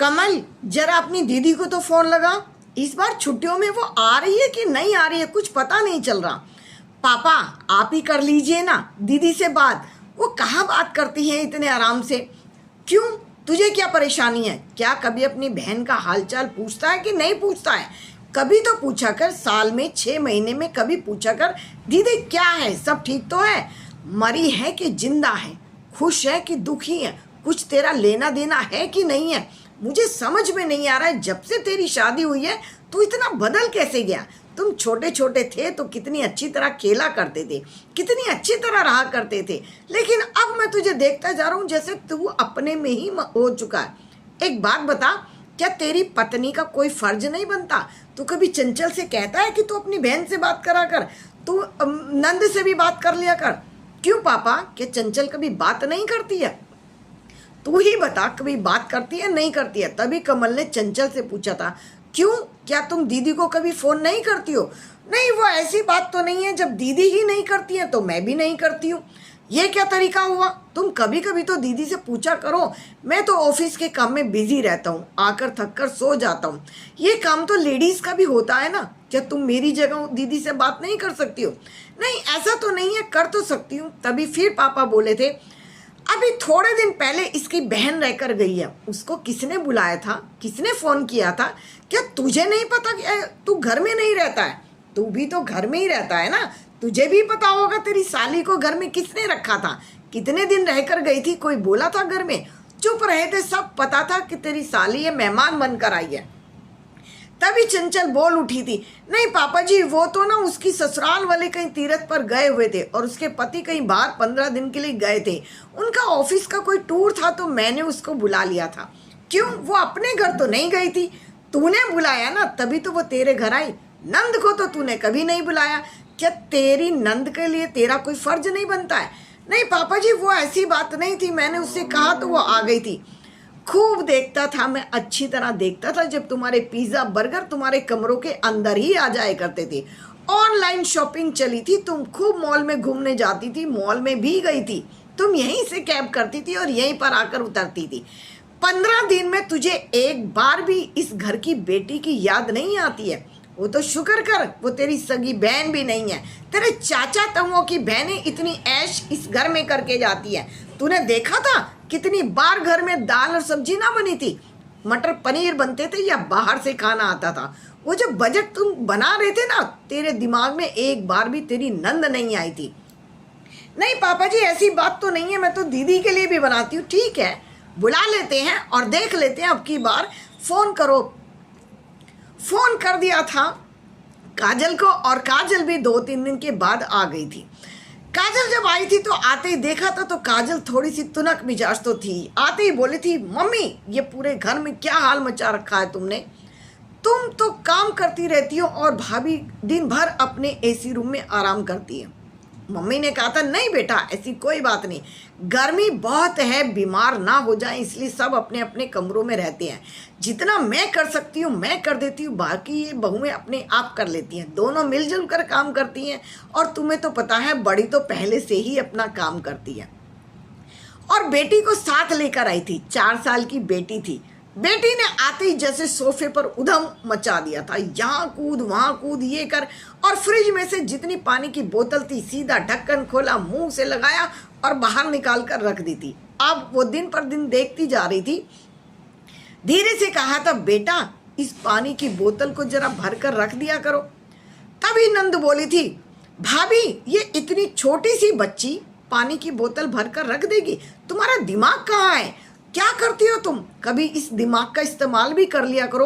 कमल, जरा अपनी दीदी को तो फोन लगा। इस बार छुट्टियों में वो आ रही है कि नहीं आ रही है, कुछ पता नहीं चल रहा। पापा, आप ही कर लीजिए ना दीदी से बात। वो कहाँ बात करती है इतने आराम से। क्यों, तुझे क्या परेशानी है? क्या कभी अपनी बहन का हालचाल पूछता है कि नहीं पूछता है? कभी तो पूछा कर, साल में 6 महीने में कभी पूछा कर, दीदी क्या है, सब ठीक तो है? मरी है कि जिंदा है, खुश है कि दुखी है, कुछ तेरा लेना देना है कि नहीं है? मुझे समझ में नहीं आ रहा है, जब से तेरी शादी हुई है तू इतना बदल कैसे गया? तुम छोटे छोटे थे तो कितनी अच्छी तरह खेला करते थे, कितनी अच्छी तरह रहा करते थे, लेकिन अब मैं तुझे देखता जा रहा हूँ जैसे तू अपने में ही हो चुका है। एक बात बता, क्या तेरी पत्नी का कोई फर्ज नहीं बनता? तू कभी चंचल से कहता है कि तू अपनी बहन से बात करा कर, तू नंद से भी बात कर लिया कर। क्यों पापा, क्या चंचल कभी बात नहीं करती है? तू ही बता, कभी बात करती है नहीं करती है? तभी कमल ने चंचल से पूछा था, क्यों, क्या तुम दीदी को कभी फोन नहीं करती हो? नहीं, वो ऐसी बात तो नहीं है, जब दीदी ही नहीं करती है तो मैं भी नहीं करती हूँ। ये क्या तरीका हुआ? तुम कभी कभी तो दीदी से पूछा करो। मैं तो ऑफिस के काम में बिजी रहता हूँ, आकर थक कर सो जाता हूँ। ये काम तो लेडीज का भी होता है ना। क्या तुम मेरी जगह दीदी से बात नहीं कर सकती हो? नहीं, ऐसा तो नहीं है, कर तो सकती हूँ। तभी फिर पापा बोले थे, अभी थोड़े दिन पहले इसकी बहन रहकर गई है, उसको किसने बुलाया था, किसने फोन किया था? क्या तुझे नहीं पता कि तू घर में नहीं रहता है? तू भी तो घर में ही रहता है ना, तुझे भी पता होगा तेरी साली को घर में किसने रखा था, कितने दिन रहकर गई थी, कोई बोला था घर में? चुप रहे थे, सब पता था कि तेरी साली ये मेहमान बनकर आई है। तभी चंचल बोल उठी थी, नहीं पापा जी, वो तो ना उसकी ससुराल वाले कहीं तीर्थ पर गए हुए थे और उसके पति कहीं बाहर 15 दिन के लिए गए थे। उनका ऑफिस का कोई टूर था तो मैंने उसको बुला लिया था। क्यों, वो अपने घर तो नहीं गई थी? तूने बुलाया ना, तभी तो वो तेरे घर आई। नंद को तो तूने कभी नहीं बुलाया। क्या तेरी नंद के लिए तेरा कोई फर्ज नहीं बनता है? नहीं पापा जी, वो ऐसी बात नहीं थी, मैंने उससे कहा तो वो आ गई थी। खूब देखता था मैं, अच्छी तरह देखता था जब तुम्हारे पिज्जा बर्गर तुम्हारे कमरों के अंदर ही आ जाए करते थे। ऑनलाइन शॉपिंग चली थी, तुम खूब मॉल में घूमने जाती थी, मॉल में भी गई थी, तुम यहीं से कैब करती थी और यहीं पर आकर उतरती थी। 15 दिन में तुझे एक बार भी इस घर की बेटी की याद नहीं आती है? वो तो शुक्र कर, वो तेरी सगी बहन भी नहीं है। तेरे चाचा तमुओं की बहनें इतनी ऐश इस घर में करके जाती है। तूने देखा था कितनी बार घर में दाल और सब्जी ना बनी थी, मटर पनीर बनते थे या बाहर से खाना आता था? वो जो बजट तुम बना रहे थे ना, तेरे दिमाग में एक बार भी तेरी नंद नहीं आई थी। नहीं पापा जी, ऐसी बात तो नहीं है, मैं तो दीदी के लिए भी बनाती हूँ। ठीक है, बुला लेते हैं और देख लेते हैं, अब की बार फोन करो। फोन कर दिया था काजल को और काजल भी 2-3 दिन के बाद आ गई थी। काजल जब आई थी तो आते ही देखा था तो काजल थोड़ी सी तुनक मिजाज तो थी। आते ही बोली थी, मम्मी ये पूरे घर में क्या हाल मचा रखा है तुमने? तुम तो काम करती रहती हो और भाभी दिन भर अपने एसी रूम में आराम करती है। मम्मी ने कहा था, नहीं बेटा ऐसी कोई बात नहीं, गर्मी बहुत है, बीमार ना हो जाए इसलिए सब अपने अपने कमरों में रहते हैं। जितना मैं कर सकती हूँ मैं कर देती हूँ, बाकी ये बहुएं अपने आप कर लेती हैं, दोनों मिलजुल कर काम करती हैं। और तुम्हें तो पता है, बड़ी तो पहले से ही अपना काम करती है। और बेटी को साथ लेकर आई थी, 4 साल की बेटी थी। बेटी ने आते ही जैसे सोफे पर उधम मचा दिया था, यहाँ कूद वहाँ कूद, ये कर, और फ्रिज में से जितनी पानी की बोतल थी सीधा ढक्कन खोला, मुंह से लगाया और बाहर निकाल कर रख दी थी। अब वो दिन पर दिन देखती जा रही थी। धीरे से कहा था, बेटा इस पानी की बोतल को जरा भर कर रख दिया करो। तभी नंद बोली थी, भाभी ये इतनी छोटी सी बच्ची पानी की बोतल भर कर रख देगी? तुम्हारा दिमाग कहाँ है? क्या करती हो तुम? कभी इस दिमाग का इस्तेमाल भी कर लिया करो।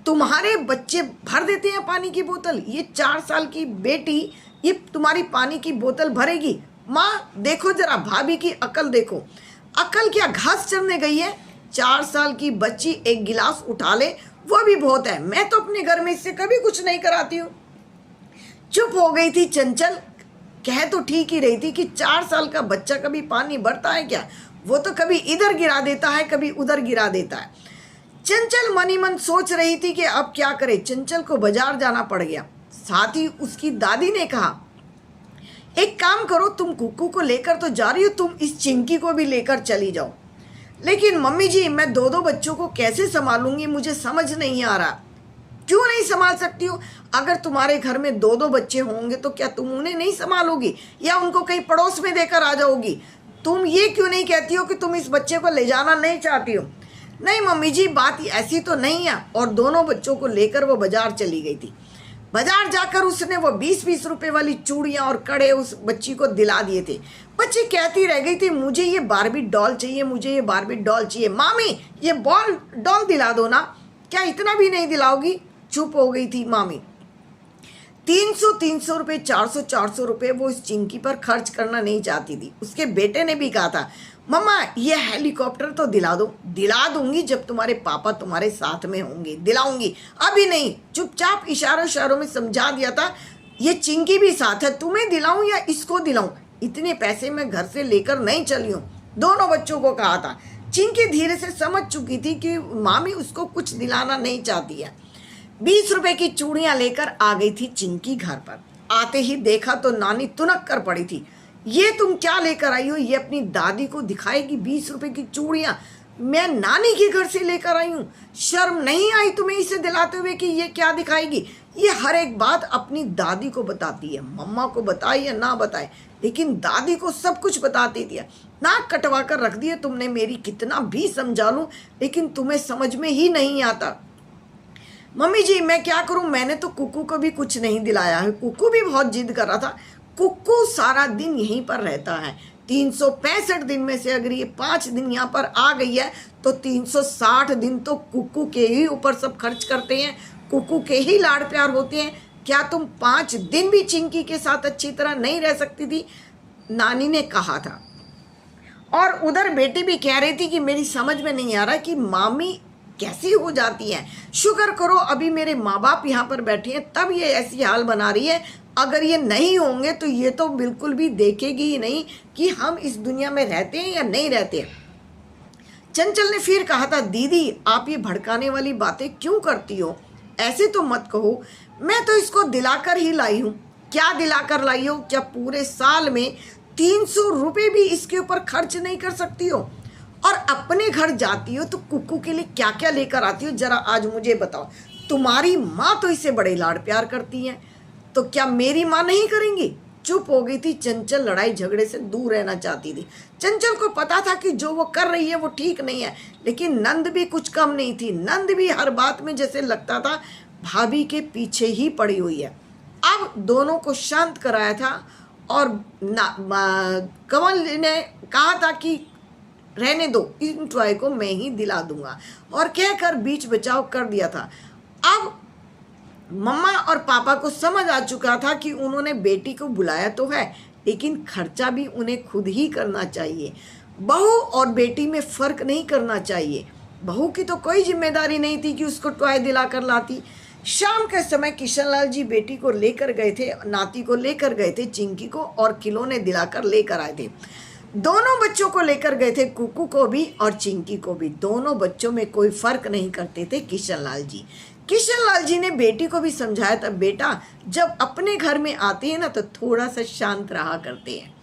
तुम्हारे बच्चे भर देते हैं पानी की बोतल, ये 4 साल की बेटी ये तुम्हारी पानी की बोतल भरेगी? माँ देखो जरा, भाभी की अकल देखो। अकल क्या घास चरने गई है? 4 साल की बच्ची एक गिलास उठा ले वो भी बहुत है। मैं तो अपने घर में इससे कभी कुछ नहीं कराती हूँ। चुप हो गई थी चंचल। कह तो ठीक ही रही थी कि 4 साल का बच्चा कभी पानी भरता है क्या? वो तो कभी इधर गिरा देता है, कभी उधर गिरा देता है। चंचल मन ही मन सोच रही थी कि अब क्या करे। चंचल को बाजार जाना पड़ गया। साथ ही उसकी दादी ने कहा, एक काम करो, तुम कुक्कू को लेकर तो जा रही हो, तुम इस चिंकी को भी लेकर चली जाओ। लेकिन मम्मी जी मैं दो दो बच्चों को कैसे संभालूंगी, मुझे समझ नहीं आ रहा। क्यों नहीं संभाल सकती हो? अगर तुम्हारे घर में दो दो बच्चे होंगे तो क्या तुम उन्हें नहीं संभालोगी या उनको कहीं पड़ोस में देकर आ जाओगी? तुम ये क्यों नहीं कहती हो कि तुम इस बच्चे को ले जाना नहीं चाहती हो? नहीं मम्मी जी बात ऐसी तो नहीं है। और दोनों बच्चों को लेकर वो बाजार चली गई थी। बाजार जाकर उसने वो 20-20 रुपए वाली चूड़ियां और कड़े उस बच्ची को दिला दिए थे। बच्ची कहती रह गई थी मुझे ये बारबी डॉल चाहिए, मुझे ये बारबी डॉल चाहिए। मामी ये डॉल दिला दो ना, क्या इतना भी नहीं दिलाओगी? चुप हो गई थी मामी। 300 रुपए, 400 रुपए वो इस चिंकी पर खर्च करना नहीं चाहती थी। उसके बेटे ने भी कहा था मम्मा ये हेलीकॉप्टर तो दिला दो। दिला दूंगी जब तुम्हारे पापा तुम्हारे साथ में होंगे, दिलाऊंगी, अभी नहीं। चुपचाप इशारों में समझा दिया था ये चिंकी भी साथ है, तुम्हें दिलाऊं या इसको दिलाऊं? इतने पैसे मैं घर से लेकर नहीं चली हूँ, दोनों बच्चों को कहा था। चिंकी धीरे से समझ चुकी थी कि मामी उसको कुछ दिलाना नहीं चाहती है। 20 रुपए की चूड़ियां लेकर आ गई थी चिंकी घर पर। आते ही देखा तो नानी तुनक कर पड़ी थी। ये तुम क्या लेकर आई हो? ये अपनी दादी को दिखाएगी 20 रुपए की चूड़ियां? मैं नानी के घर से लेकर आई हूँ। शर्म नहीं आई तुम्हें इसे दिलाते हुए कि ये क्या दिखाएगी? ये हर एक बात अपनी दादी को बताती है। मम्मा को बताए या ना बताए, लेकिन दादी को सब कुछ बताती थी। नाक कटवा कर रख दिए तुमने मेरी, कितना भी समझा लूं लेकिन तुम्हें समझ में ही नहीं आता। मम्मी जी मैं क्या करूं, मैंने तो कुकू को भी कुछ नहीं दिलाया है। कुकू भी बहुत जिद कर रहा था। कुकू सारा दिन यहीं पर रहता है। 365 दिन में से अगर ये 5 दिन यहाँ पर आ गई है तो 360 दिन तो कुकू के ही ऊपर सब खर्च करते हैं, कुकू के ही लाड़ प्यार होते हैं। क्या तुम 5 दिन भी चिंकी के साथ अच्छी तरह नहीं रह सकती थी? नानी ने कहा था। और उधर बेटी भी कह रही थी कि मेरी समझ में नहीं आ रहा कि मामी कैसी हो जाती है। शुक्र करो अभी मेरे माँ बाप यहाँ पर बैठे हैं तब ये ऐसी हाल बना रही है। अगर ये नहीं होंगे तो ये तो बिल्कुल भी देखेगी ही नहीं कि हम इस दुनिया में रहते हैं या नहीं रहते हैं। चंचल ने फिर कहा था दीदी आप ये भड़काने वाली बातें क्यों करती हो? ऐसे तो मत कहो, मैं तो इसको दिलाकर ही लाई हूँ। क्या दिलाकर लाई हो? क्या पूरे साल में 300 रुपये भी इसके ऊपर खर्च नहीं कर सकती हो? और अपने घर जाती हो तो कुकू के लिए क्या क्या लेकर आती हो जरा आज मुझे बताओ। तुम्हारी माँ तो इसे बड़े लाड़ प्यार करती है, तो क्या मेरी माँ नहीं करेंगी? चुप हो गई थी चंचल। लड़ाई झगड़े से दूर रहना चाहती थी। चंचल को पता था कि जो वो कर रही है वो ठीक नहीं है, लेकिन नंद भी कुछ कम नहीं थी। नंद भी हर बात में जैसे लगता था भाभी के पीछे ही पड़ी हुई है। अब दोनों को शांत कराया था और कमल ने कहा था कि रहने दो, इन टॉय को मैं ही दिला दूंगा, और कहकर बीच बचाव कर दिया था। अब मम्मा और पापा को समझ आ चुका था कि उन्होंने बेटी को बुलाया तो है, लेकिन खर्चा भी उन्हें खुद ही करना चाहिए। बहू और बेटी में फ़र्क नहीं करना चाहिए। बहू की तो कोई जिम्मेदारी नहीं थी कि उसको टॉय दिला कर लाती। शाम के समय किशनलाल जी बेटी को लेकर गए थे, नाती को लेकर गए थे चिंकी को, और खिलौने दिलाकर लेकर आए थे। दोनों बच्चों को लेकर गए थे, कुकू को भी और चिंकी को भी। दोनों बच्चों में कोई फ़र्क नहीं करते थे किशनलाल जी। किशनलाल जी ने बेटी को भी समझाया था बेटा जब अपने घर में आती है ना तो थोड़ा सा शांत रहा करते हैं।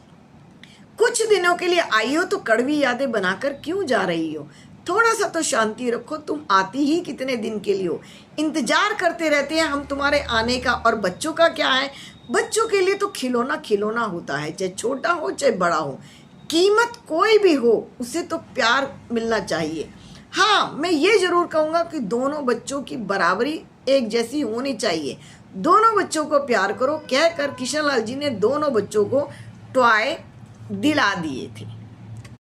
कुछ दिनों के लिए आई हो तो कड़वी यादें बनाकर क्यों जा रही हो? थोड़ा सा तो शांति रखो। तुम आती ही कितने दिन के लिए हो? इंतजार करते रहते हैं हम तुम्हारे आने का। और बच्चों का क्या है? बच्चों के लिए तो खिलौना खिलौना होता है, चाहे छोटा हो चाहे बड़ा हो, कीमत कोई भी हो, उसे तो प्यार मिलना चाहिए। हाँ मैं ये ज़रूर कहूँगा कि दोनों बच्चों की बराबरी एक जैसी होनी चाहिए। दोनों बच्चों को प्यार करो कहकर किशनलाल जी ने दोनों बच्चों को टॉय दिला दिए थे।